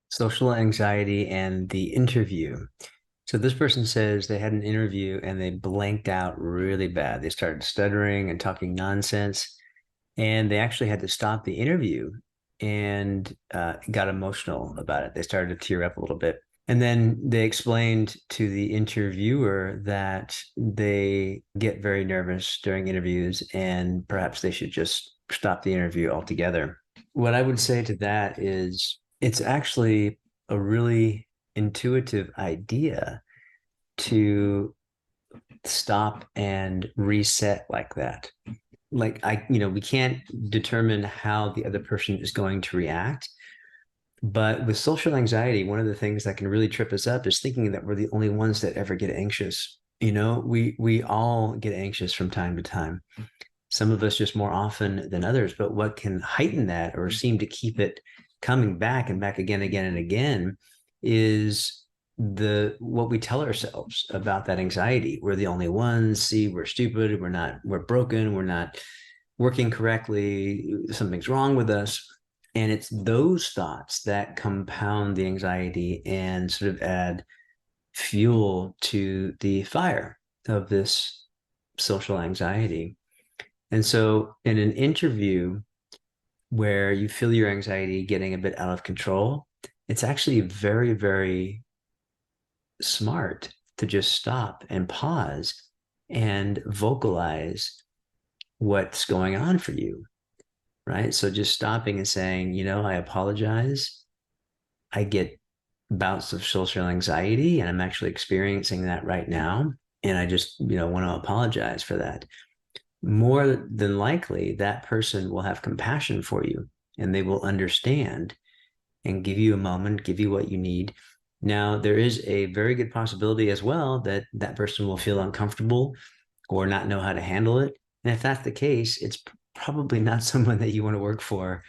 Social anxiety and the interview. So this person says they had an interview and they blanked out really bad. They started stuttering and talking nonsense, and they actually had to stop the interview and got emotional about it. They started to tear up a little bit. And then they explained to the interviewer that they get very nervous during interviews and perhaps they should just stop the interview altogether. What I would say to that is it's actually a really intuitive idea to stop and reset like that. We can't determine how the other person is going to react. But with social anxiety, one of the things that can really trip us up is thinking that we're the only ones that ever get anxious. We all get anxious from time to time. Some of us just more often than others. But what can heighten that or seem to keep it coming back and back again and again is the what we tell ourselves about that anxiety. We're the only ones. See, we're stupid. We're broken. We're not working correctly. Something's wrong with us. And it's those thoughts that compound the anxiety and sort of add fuel to the fire of this social anxiety. And so, in an interview where you feel your anxiety getting a bit out of control, it's actually very, very smart to just stop and pause and vocalize what's going on for you, right? So, just stopping and saying, I apologize. I get bouts of social anxiety, and I'm actually experiencing that right now. And I just, want to apologize for that. More than likely, that person will have compassion for you and they will understand and give you a moment, give you what you need. Now, there is a very good possibility as well that that person will feel uncomfortable or not know how to handle it. And if that's the case, it's probably not someone that you want to work for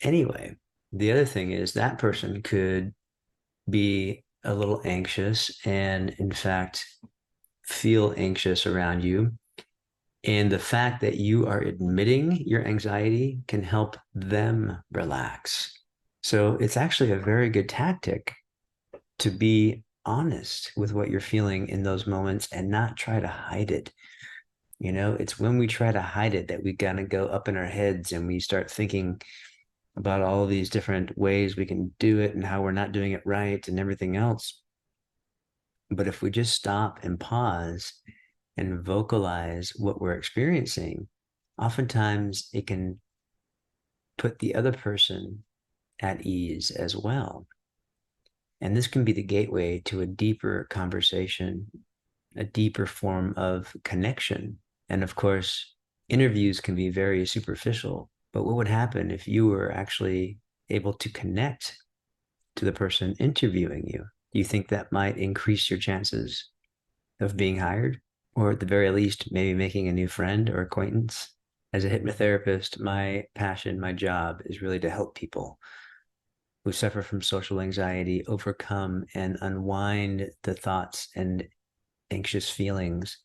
anyway. The other thing is that person could be a little anxious and, in fact, feel anxious around you. And the fact that you are admitting your anxiety can help them relax. So it's actually a very good tactic to be honest with what you're feeling in those moments and not try to hide it. It's when we try to hide it that we kind of go up in our heads and we start thinking about all these different ways we can do it and how we're not doing it right and everything else. But if we just stop and pause and vocalize what we're experiencing, oftentimes it can put the other person at ease as well. And this can be the gateway to a deeper conversation, a deeper form of connection. And of course, interviews can be very superficial, but what would happen if you were actually able to connect to the person interviewing you? Do you think that might increase your chances of being hired? Or at the very least, maybe making a new friend or acquaintance? As a hypnotherapist, my passion, my job is really to help people who suffer from social anxiety overcome and unwind the thoughts and anxious feelings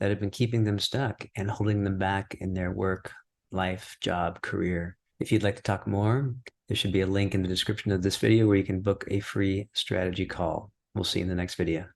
that have been keeping them stuck and holding them back in their work, life, job, career. If you'd like to talk more, there should be a link in the description of this video where you can book a free strategy call. We'll see you in the next video.